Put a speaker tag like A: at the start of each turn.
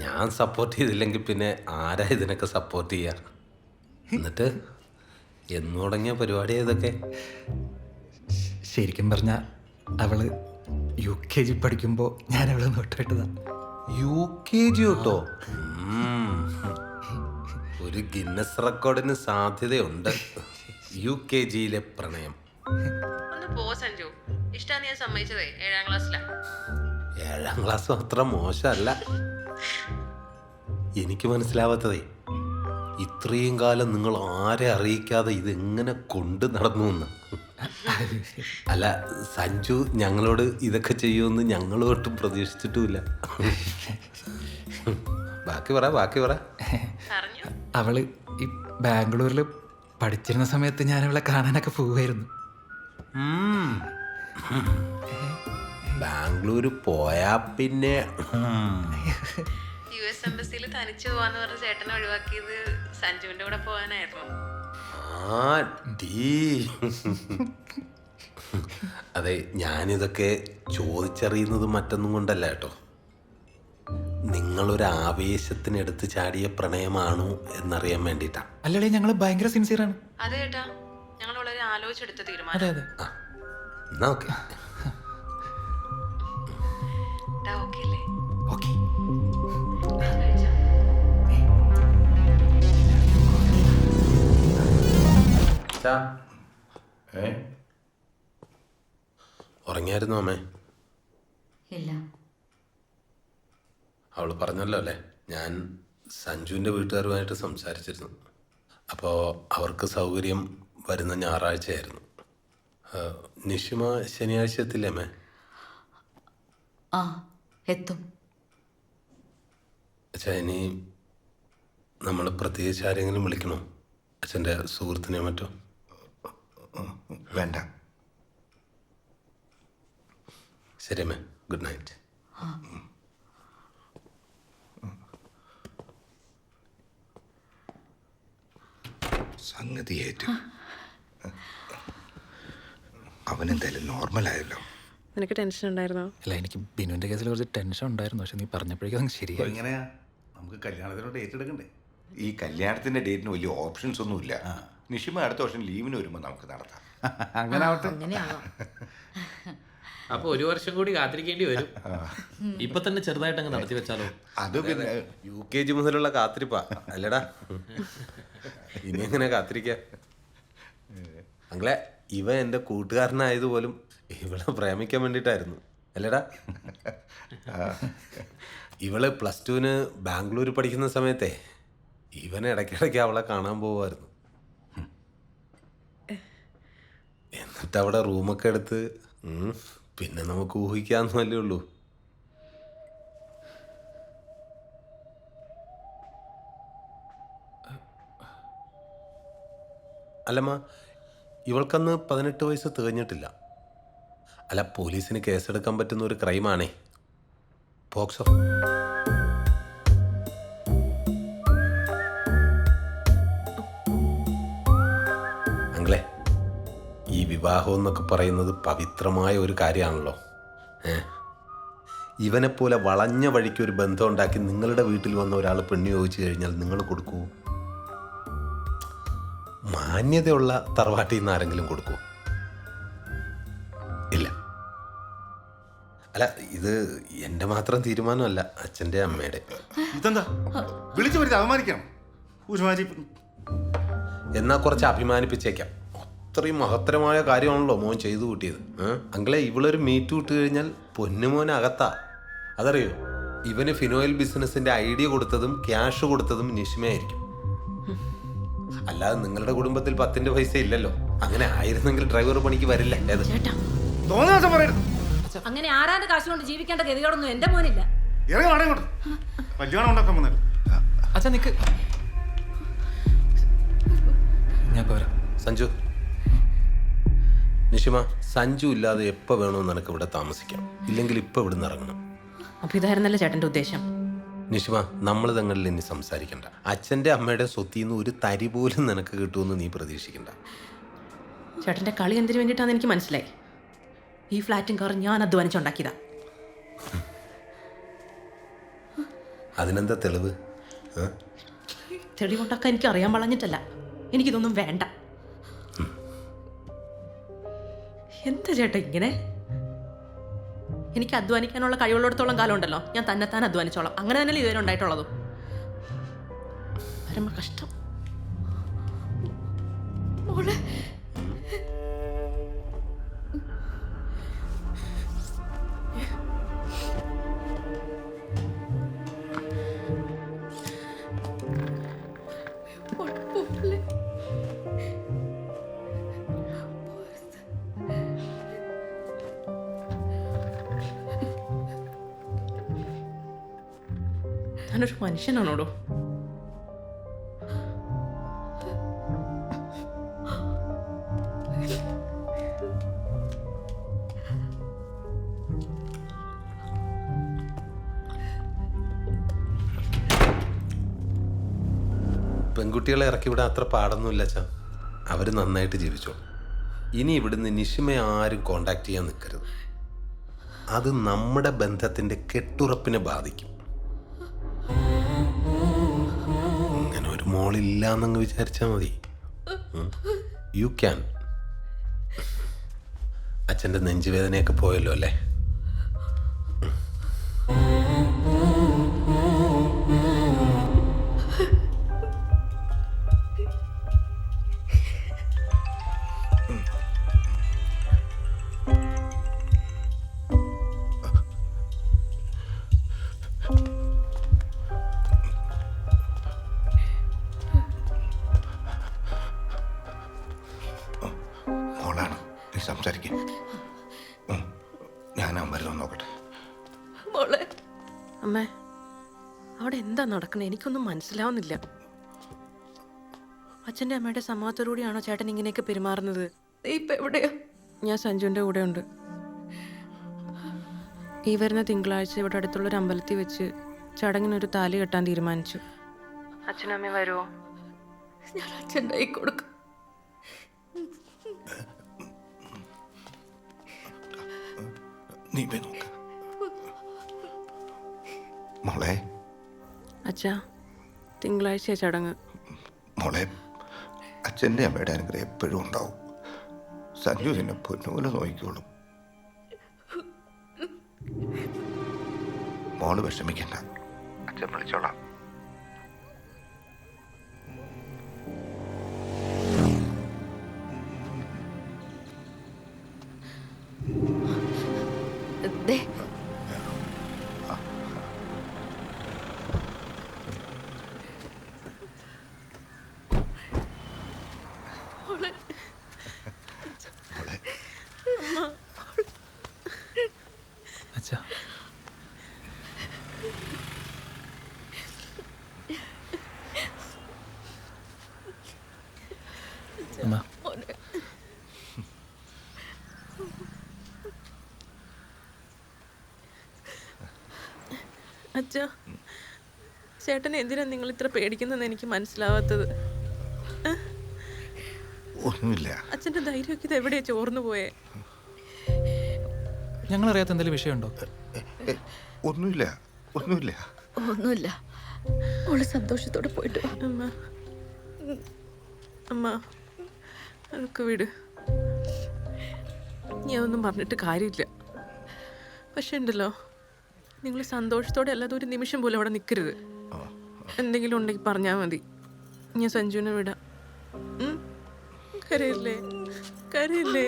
A: ഞാൻ സപ്പോർട്ട് ചെയ്തില്ലെങ്കിൽ പിന്നെ ആരാ ഇതിനൊക്കെ സപ്പോർട്ട് ചെയ്യുക? എന്നിട്ട് എന്ന് തുടങ്ങിയ പരിപാടി ഇതൊക്കെ?
B: ശരിക്കും പറഞ്ഞാൽ അവള് UKG പഠിക്കുമ്പോൾ ഞാൻ അവളെ നോട്ടിട്ടതാ.
A: UKG കേട്ടോ. ഒരു ഗിന്നസ് റെക്കോർഡിന് സാധ്യതയുണ്ട്. UKGയിലെ പ്രണയം.
C: ഒന്ന് പോ സഞ്ജു. ഇഷ്ടാന്ന് ഞാൻ സമ്മതിച്ചതേ 7ാം ക്ലാസ്സിലാ.
A: 7ാം ക്ലാസ് അത്ര മോശമല്ല. എനിക്ക് മനസ്സിലാവാത്തതേ, ഇത്രയും കാലം നിങ്ങൾ ആരെ അറിയിക്കാതെ ഇതെങ്ങനെ കൊണ്ട് നടന്നു എന്ന്. അല്ല, സഞ്ജു ഞങ്ങളോട് ഇതൊക്കെ ചെയ്യുമെന്ന് ഞങ്ങൾ ഒട്ടും പ്രതീക്ഷിച്ചിട്ടുമില്ല. ബാക്കി പറ.
C: പറഞ്ഞു.
B: അവള് ഈ ബാംഗ്ലൂരിൽ പഠിച്ചിരുന്ന സമയത്ത് ഞാൻ അവളെ കാണാനൊക്കെ പോവുമായിരുന്നു.
A: ബാംഗ്ലൂർ പോയാ പിന്നെ
C: US എംബസിയിൽ തനിച്ചു പോവാന്ന് പറഞ്ഞ ചേട്ടനെ ഒഴിവാക്കിയത് സഞ്ജുവിന്റെ കൂടെ പോകാനായിരുന്നു.
A: അതെ, ഞാനിതൊക്കെ ചോദിച്ചറിയുന്നത് മറ്റൊന്നും കൊണ്ടല്ല കേട്ടോ. നിങ്ങളൊരു ആവേശത്തിനെടുത്ത് ചാടിയ പ്രണയമാണോ എന്നറിയാൻ വേണ്ടിയിട്ടാ.
B: അല്ലടേ, ഞങ്ങൾ ഭയങ്കര സിൻസിയറാണ്.
C: അതെ ചേട്ടാ, ഞങ്ങൾ വളരെ ആലോചിച്ചെടുത്ത
B: അതെ
C: തീരുമാനം.
B: അതെ.
A: എന്നാ ഓക്കെ.
C: ഓക്കെ അല്ലേ?
B: ഓക്കെ.
A: ഉറങ്ങിയായിരുന്നു അമ്മേ?
D: ഇല്ല.
A: അവൾ പറഞ്ഞല്ലോ അല്ലേ, ഞാൻ സഞ്ജുവിൻ്റെ വീട്ടുകാരുമായിട്ട് സംസാരിച്ചിരുന്നു. അപ്പോൾ അവർക്ക് സൗകര്യം വരുന്ന ഞായറാഴ്ചയായിരുന്നു. നിഷിമ ശനിയാഴ്ച എത്തില്ലേ അമ്മേ?
D: ആ, എത്തും.
A: അച്ഛാ, ഇനി നമ്മൾ പ്രത്യേകിച്ച് ആരെങ്കിലും വിളിക്കണോ? അച്ഛൻ്റെ സുഹൃത്തിനെ മറ്റോ?
E: വേണ്ട.
A: ശരി അമ്മേ, ഗുഡ് നൈറ്റ്.
E: സംഗതി ഏറ്റു. അവനെന്തായാലും നോർമലായല്ലോ.
C: നിനക്ക് ടെൻഷൻ ഉണ്ടായിരുന്നോ?
B: അല്ല, എനിക്ക് ബിനുവിൻ്റെ കേസിൽ കുറച്ച് ടെൻഷൻ ഉണ്ടായിരുന്നു. പക്ഷെ നീ പറഞ്ഞപ്പോഴേക്കും ശരിയായി.
F: എങ്ങനെയാ നമുക്ക് കല്യാണത്തിനോട് ഏറ്റെടുക്കണ്ടേ?
E: ഈ കല്യാണത്തിന്റെ ഡേറ്റിന് വലിയ ഓപ്ഷൻസ് ഒന്നുമില്ല. നിഷിമ അടുത്ത വർഷം ലീവിന് വരുമ്പോൾ നമുക്ക് നടത്താം.
F: അങ്ങനെ ആവട്ടെ.
D: അങ്ങനെയാവാം.
G: അപ്പൊ 1 വർഷം കൂടി കാത്തിരിക്കേണ്ടി വരും. ഇപ്പൊ തന്നെ ചെറുതായിട്ട് അങ്ങ് നടത്തി വെച്ചാലോ?
E: അത് പിന്നെ
A: UKG മുതലുള്ള കാത്തിരിപ്പാ അല്ലടാ. ഇനി എങ്ങനെ കാത്തിരിക്ക? അങ്ങളെ, ഇവ എൻ്റെ കൂട്ടുകാരനായതുപോലും ഇവളെ പ്രേമിക്കാൻ വേണ്ടിയിട്ടായിരുന്നു അല്ലടാ. ഇവള് +2 ബാംഗ്ലൂർ പഠിക്കുന്ന സമയത്തെ ഇവൻ ഇടയ്ക്കിടയ്ക്ക് അവളെ കാണാൻ പോകുമായിരുന്നു. എന്നിട്ട് അവിടെ റൂമൊക്കെ എടുത്ത് പിന്നെ നമുക്ക് ഊഹിക്കാമെന്നല്ലേ ഉള്ളൂ. അല്ലമ്മ, ഇവൾക്കന്ന് 18 വയസ്സ് തികഞ്ഞിട്ടില്ല. അല്ല, പോലീസിന് കേസെടുക്കാൻ പറ്റുന്ന ഒരു ക്രൈമാണേ പോക്സോ. അങ്ങളെ, ഈ വിവാഹം എന്നൊക്കെ പറയുന്നത് പവിത്രമായ ഒരു കാര്യമാണല്ലോ. ഇവനെപ്പോലെ വളഞ്ഞ വഴിക്ക് ഒരു ബന്ധം ഉണ്ടാക്കി നിങ്ങളുടെ വീട്ടിൽ വന്ന ഒരാൾ പെണ്ണ് ചോദിച്ചു കഴിഞ്ഞാൽ നിങ്ങൾ കൊടുക്കൂ? മാന്യതയുള്ള തറവാട്ടിൽ നിന്ന് ആരെങ്കിലും കൊടുക്കൂ? ഇല്ല. അല്ല, ഇത് എൻ്റെ മാത്രം തീരുമാനമല്ല, അച്ഛൻ്റെ അമ്മയുടെ.
F: ഇതെന്താ വിളിച്ചു വരുത്തി അപമാനിക്കണം?
A: എന്നാൽ കുറച്ച് അഭിമാനിപ്പിച്ചേക്കാം. അത്രയും മഹത്തരമായ കാര്യമാണല്ലോ മോൻ ചെയ്തു കൂട്ടിയത്. അങ്ങളെ, ഇവളൊരു മീറ്റ് വിട്ട് കഴിഞ്ഞാൽ പൊന്നുമോനെ അകത്താ. അതറിയോ, ഇവന് ഫിനോയിൽ ബിസിനസിന്റെ ഐഡിയ കൊടുത്തതും ക്യാഷ് കൊടുത്തതും നിഷിമയായിരിക്കും. അല്ലാതെ നിങ്ങളുടെ കുടുംബത്തിൽ 10 പൈസ ഇല്ലല്ലോ. അങ്ങനെ ആയിരുന്നെങ്കിൽ ഡ്രൈവർ പണിക്ക് വരില്ല.
D: അങ്ങനെ ആരാന്റെ കാശ് കൊണ്ട് ജീവിക്കേണ്ട ഗതികളൊന്നും എന്റെ മോനില്ല.
F: കല്യാണം ഉണ്ടാക്കാൻ വന്നത്
B: അച്ഛാ, നിക്ക്, ഞാൻ പോരാ.
A: സഞ്ജു, നിഷിമ, സഞ്ജു ഇല്ലാതെ എപ്പോൾ വേണമെന്ന് നിനക്ക് ഇവിടെ താമസിക്കാം. ഇല്ലെങ്കിൽ ഇപ്പം ഇവിടെ നിന്ന് ഇറങ്ങണം.
C: അപ്പൊ ഇതായിരുന്നല്ലേ ചേട്ടന്റെ ഉദ്ദേശം?
A: നിഷിമ, നമ്മൾ തങ്ങളിൽ ഇനി സംസാരിക്കണ്ട. അച്ഛൻ്റെ അമ്മയുടെ സ്വത്തിൽ നിന്ന് ഒരു തരി പോലും നിനക്ക് കിട്ടുമെന്ന് നീ പ്രതീക്ഷിക്കണ്ട.
C: ചേട്ടന്റെ കളി എന്തിനു വേണ്ടിയിട്ടാന്ന് എനിക്ക് മനസ്സിലായി. ഈ ഫ്ലാറ്റും കാറും ഞാൻ അധ്വാനിച്ചുണ്ടാക്കിയതാ.
A: അതിനെന്താ തെളിവ്?
H: തെളിവുണ്ടാക്കാൻ എനിക്ക് അറിയാൻ വളഞ്ഞിട്ടല്ല, എനിക്കിതൊന്നും വേണ്ട. എന്താ ചേട്ടാ ഇങ്ങനെ? എനിക്ക് അധ്വാനിക്കാനുള്ള കഴിവുള്ളിടത്തോളം കാലം ഉണ്ടല്ലോ, ഞാൻ തന്നെത്താൻ അധ്വാനിച്ചോളാം. അങ്ങനെ തന്നെയല്ലേ ഇതുവരെ ഉണ്ടായിട്ടുള്ളതും. പരമ കഷ്ടം.
D: മോളെ
H: ഞാനൊരു മനുഷ്യനാണോടോ?
A: പെൺകുട്ടികളെ ഇറക്കി വിടാൻ അത്ര പാടൊന്നുമില്ല അച്ഛാ. അവർ നന്നായിട്ട് ജീവിച്ചോളും. ഇനി ഇവിടുന്ന് നിഷിമയെ ആരും കോണ്ടാക്ട് ചെയ്യാൻ നിൽക്കരുത്. അത് നമ്മുടെ ബന്ധത്തിൻ്റെ കെട്ടുറപ്പിനെ ബാധിക്കും. അങ്ങനെ ഒരു മോളില്ല എന്നങ്ങ് വിചാരിച്ചാൽ മതി. You can. അച്ഛൻ്റെ നെഞ്ചുവേദനയൊക്കെ പോയല്ലോ അല്ലേ?
E: മോളാണ്, നീ സംസാരിക്കും. ഞാൻ മരുന്ന് നോക്കട്ടെ.
H: മോളെ. അമ്മേ, അവിടെ എന്താ നടക്കണേ? എനിക്കൊന്നും മനസ്സിലാവുന്നില്ല. അച്ഛൻ്റെ അമ്മയുടെ സമ്മതത്തോടുകൂടിയാണോ ചേട്ടൻ ഇങ്ങനെയൊക്കെ പെരുമാറുന്നത്? ഇപ്പം എവിടെയാ? ഞാൻ സഞ്ജുവിൻ്റെ കൂടെ ഉണ്ട്. ഈ വരുന്ന തിങ്കളാഴ്ച ഇവിടെ അടുത്തുള്ളൊരു അമ്പലത്തിൽ വെച്ച് ചടങ്ങിനൊരു താലി കെട്ടാൻ തീരുമാനിച്ചു. അച്ഛനമ്മ വരുമോ? ഞാൻ അച്ഛൻ്റെ കൈ കൊടുക്കും.
E: നീ പോയി നോക്ക മോളെ.
H: അച്ഛാ, തിങ്കളാഴ്ച ചടങ്ങ്.
E: മോളെ, അച്ഛൻ്റെ അമ്മയുടെ അനുഗ്രഹം എപ്പോഴും ഉണ്ടാവും. സഞ്ജു നിന്നെ പൊന്നുപോലെ നോക്കിക്കോളും. മോള് വിഷമിക്കണ്ട, അച്ഛൻ വിളിച്ചോളാം.
B: അച്ഛാ, അമ്മ,
H: അച്ഛാ, ചേട്ടൻ എന്തിനാ നിങ്ങൾ ഇത്ര പേടിക്കുന്നതെന്ന് എനിക്ക് മനസ്സിലാവാത്തത്.
E: ഒന്നുമില്ല.
H: അച്ഛൻ്റെ ധൈര്യമൊക്കെ ഇത് എവിടെയാ ചോർന്നു പോയേ?
B: ഞങ്ങളറിയാത്ത എന്തെങ്കിലും വിഷയമുണ്ടോ?
E: ഒന്നുമില്ല, ഒന്നുമില്ല.
D: ഒന്നുമില്ല. മോള് സന്തോഷത്തോടെ പോയിട്ട് വാ.
H: അമ്മ, അമ്മ, അതൊക്കെ വിട്. നീ അതൊന്നും പറഞ്ഞിട്ട് കാര്യമില്ല. പക്ഷെ ഉണ്ടല്ലോ, നിങ്ങൾ സന്തോഷത്തോടെ അല്ലാതെ ഒരു നിമിഷം പോലും അവിടെ നിൽക്കരുത്. എന്തെങ്കിലും ഉണ്ടെങ്കിൽ പറഞ്ഞാൽ മതി, ഞാൻ സഞ്ജുവിനെ വിടാം. കരയില്ലേ? കരയില്ലേ?